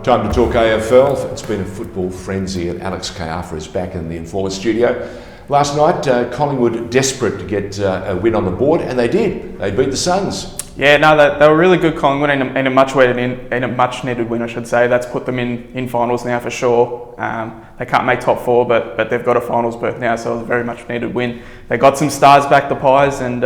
Time to talk AFL. It's been a football frenzy, and Alex Caiafa is back in the Informer studio. Last night, Collingwood desperate to get a win on the board, and they did. They beat the Suns. Yeah, no, they were really good, Collingwood, in a much needed win, I should say. That's put them in finals now for sure. They can't make top four, but they've got a finals berth now, so it was a very much needed win. They got some stars back, the Pies, and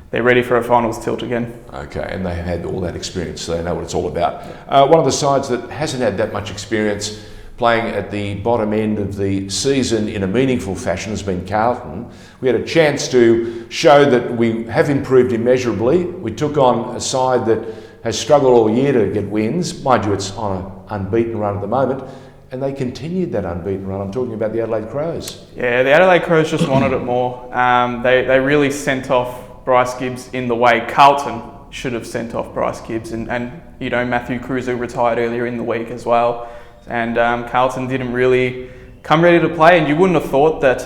they're ready for a finals tilt again. Okay, and they have had all that experience, so they know what it's all about. One of the sides that hasn't had that much experience playing at the bottom end of the season in a meaningful fashion has been Carlton. We had a chance to show that we have improved immeasurably. We took on a side that has struggled all year to get wins. Mind you, it's on an unbeaten run at the moment, and they continued that unbeaten run. I'm talking about the Adelaide Crows. Yeah, the Adelaide Crows just wanted it more. They really sent off Bryce Gibbs in the way Carlton should have sent off Bryce Gibbs, and you know, Matthew Kruse retired earlier in the week as well. And Carlton didn't really come ready to play, and you wouldn't have thought that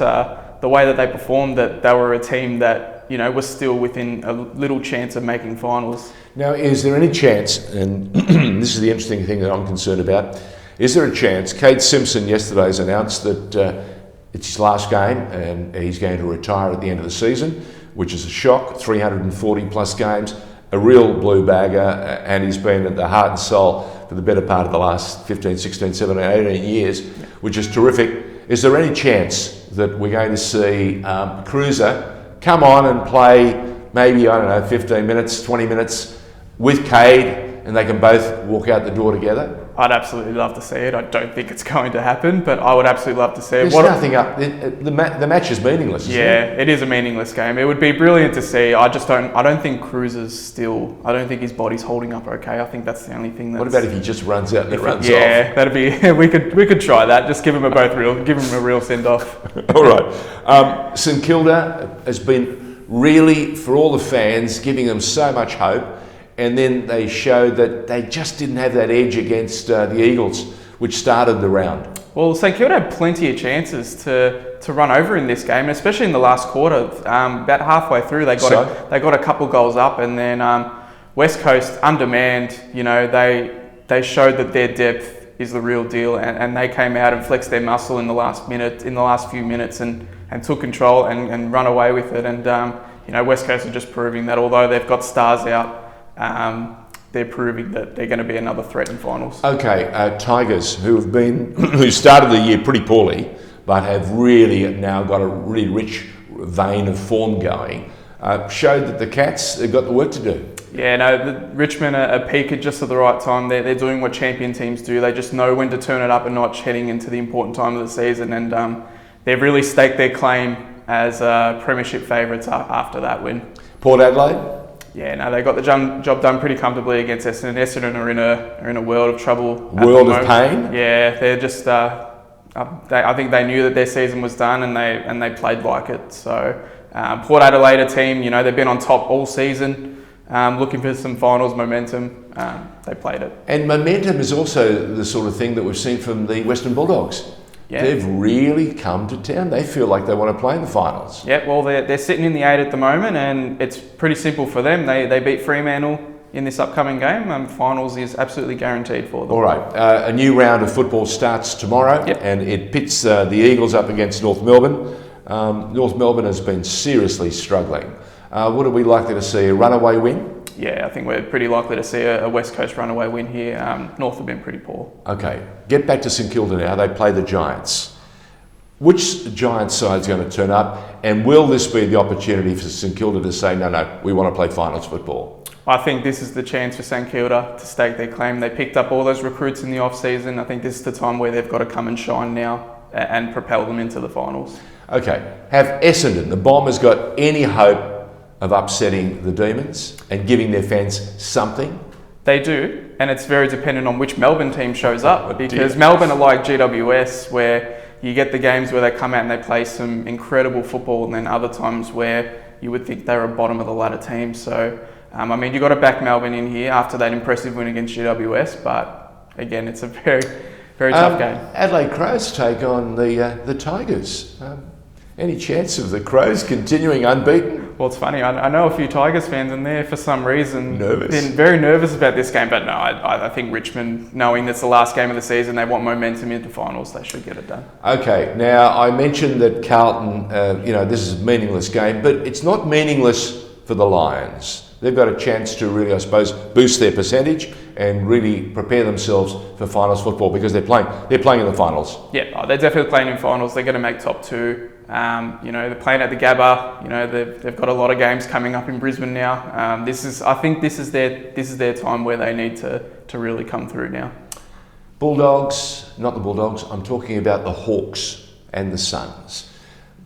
the way that they performed, that they were a team that, you know, was still within a little chance of making finals. Now, is there any chance, and this is the interesting thing that I'm concerned about, is there a chance, Kade Simpson yesterday has announced that it's his last game and he's going to retire at the end of the season, which is a shock, 340 plus games, a real blue bagger, and he's been at the heart and soul for the better part of the last 15, 16, 17, 18 years, which is terrific. Is there any chance that we're going to see Kruse come on and play maybe, I don't know, 15 minutes, 20 minutes with Kade, and they can both walk out the door together? I'd absolutely love to see it. I don't think it's going to happen, but I would absolutely love to see it. There's nothing up. The match is meaningless, isn't it? It is a meaningless game. It would be brilliant to see. I don't think Cruiser's still. I don't think his body's holding up okay. I think that's the only thing. What about if he just runs out and it runs off? Yeah, that'd be. We could try that. Just give him a real send off. All right. St Kilda has been really, for all the fans, giving them so much hope. And then they showed that they just didn't have that edge against the Eagles, which started the round. Well, St Kilda had plenty of chances to run over in this game, especially in the last quarter. About halfway through, they got a couple goals up, and then West Coast undermanned. You know, they showed that their depth is the real deal, and they came out and flexed their muscle in the last few minutes, and took control and run away with it. And you know, West Coast are just proving that although they've got stars out, they're proving that they're going to be another threat in finals. Okay, Tigers, who started the year pretty poorly, but have really now got a really rich vein of form going, showed that the Cats have got the work to do. Yeah, no, Richmond are peaked just at the right time. They're doing what champion teams do. They just know when to turn it up a notch heading into the important time of the season, and they've really staked their claim as premiership favourites after that win. Port Adelaide? Yeah, no, they got the job done pretty comfortably against Essendon. Essendon are in a world of trouble. World of pain? Yeah, they're just. I think they knew that their season was done, and they played like it. So Port Adelaide, a team, you know, they've been on top all season, looking for some finals momentum. They played it. And momentum is also the sort of thing that we've seen from the Western Bulldogs. Yeah. They've really come to town. They feel like they want to play in the finals. Yeah, well, they're sitting in the 8 at the moment, and it's pretty simple for them. They beat Fremantle in this upcoming game. Finals is absolutely guaranteed for them. All right, a new round of football starts tomorrow, and it pits the Eagles up against North Melbourne. North Melbourne has been seriously struggling. What are we likely to see, a runaway win? Yeah, I think we're pretty likely to see a West Coast runaway win here. North have been pretty poor. Okay, get back to St Kilda now. They play the Giants. Which Giants side is going to turn up, and will this be the opportunity for St Kilda to say, no, we want to play finals football? I think this is the chance for St Kilda to stake their claim. They picked up all those recruits in the off-season. I think this is the time where they've got to come and shine now and propel them into the finals. Okay, have Essendon, the Bombers, got any hope of upsetting the Demons and giving their fans something? They do, and it's very dependent on which Melbourne team shows up, because Melbourne are like GWS, where you get the games where they come out and they play some incredible football, and then other times where you would think they're a bottom of the ladder team. So, I mean, you've got to back Melbourne in here after that impressive win against GWS, but again, it's a very, very tough game. Adelaide Crows take on the Tigers. Any chance of the Crows continuing unbeaten? Well, it's funny. I know a few Tigers fans in there for some reason. Nervous. Been very nervous about this game, but no, I think Richmond, knowing it's the last game of the season, they want momentum into finals. They should get it done. Okay, now I mentioned that Carlton, this is a meaningless game, but it's not meaningless for the Lions. They've got a chance to really, I suppose, boost their percentage and really prepare themselves for finals football because they're playing in the finals. Yeah, they're definitely playing in finals. They're going to make top two. They're playing at the Gabba. They've got a lot of games coming up in Brisbane now. I think this is their time where they need to really come through now. Bulldogs, not the Bulldogs. I'm talking about the Hawks and the Suns.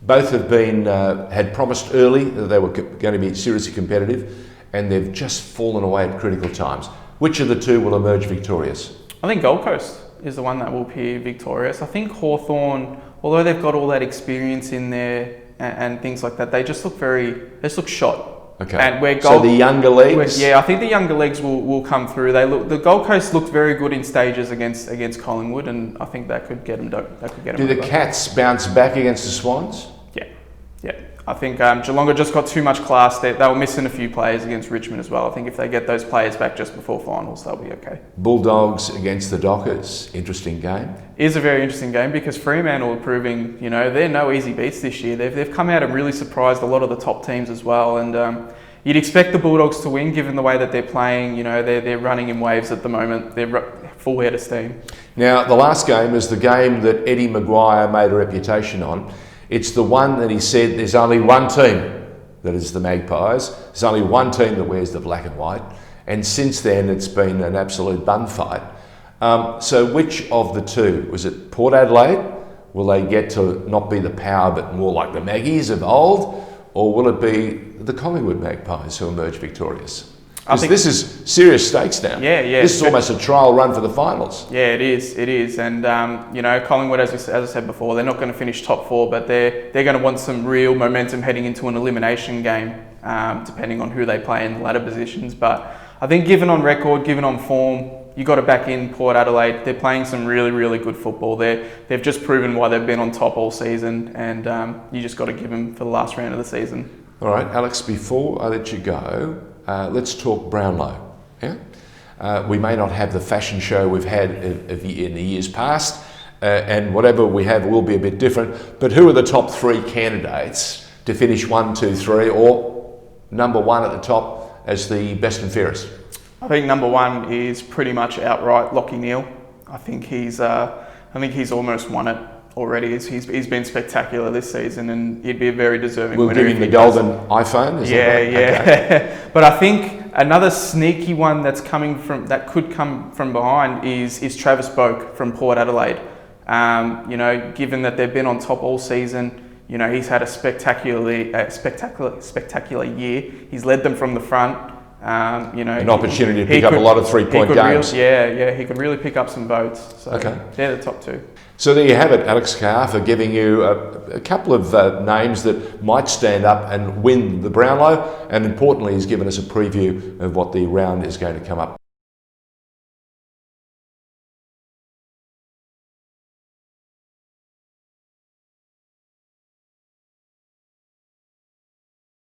Both have been had promised early that they were going to be seriously competitive, and they've just fallen away at critical times. Which of the two will emerge victorious? I think Gold Coast is the one that will appear victorious. I think Hawthorn, although they've got all that experience in there and things like that, they look shot. Okay. And so the younger legs? I think the younger legs will come through. The Gold Coast looked very good in stages against Collingwood, and I think that could get them. Do the Cats bounce back against the Swans? Yeah. I think Geelong just got too much class. They were missing a few players against Richmond as well. I think if they get those players back just before finals, they'll be okay. Bulldogs against the Dockers. Interesting game. It is a very interesting game because Fremantle are proving, they're no easy beats this year. They've come out and really surprised a lot of the top teams as well. And you'd expect the Bulldogs to win given the way that they're playing. They're running in waves at the moment. They're full head of steam. Now, the last game is the game that Eddie Maguire made a reputation on. It's the one that he said there's only one team that is the Magpies. There's only one team that wears the black and white. And since then, it's been an absolute bun fight. So which of the two? Was it Port Adelaide? Will they get to not be the power but more like the Maggies of old? Or will it be the Collingwood Magpies who emerge victorious? Because this is serious stakes now. Yeah. This is almost a trial run for the finals. Yeah, it is. And, Collingwood, as I said before, they're not going to finish top four, but they're going to want some real momentum heading into an elimination game, depending on who they play in the ladder positions. But I think given on record, given on form, you got to back in Port Adelaide. They're playing some really, really good football. They've just proven why they've been on top all season, and you just got to give them for the last round of the season. All right, Alex, before I let you go, let's talk Brownlow. Yeah? We may not have the fashion show we've had in the years past, and whatever we have will be a bit different, but who are the top three candidates to finish 1, 2, 3, or number one at the top as the best and fairest? I think number one is pretty much outright Lachie Neale. I think he's almost won it already. He's been spectacular this season, and he'd be a very deserving winner. We'll give him the golden iPhone. Is that right? Okay. But I think another sneaky one that could come from behind is Travis Boak from Port Adelaide. Given that they've been on top all season, he's had a spectacular year. He's led them from the front. An opportunity to pick up a lot of 3-point games. He could really pick up some votes. So they're the top two. So there you have it, Alex Caiafa giving you a couple of names that might stand up and win the Brownlow, and importantly, he's given us a preview of what the round is going to come up.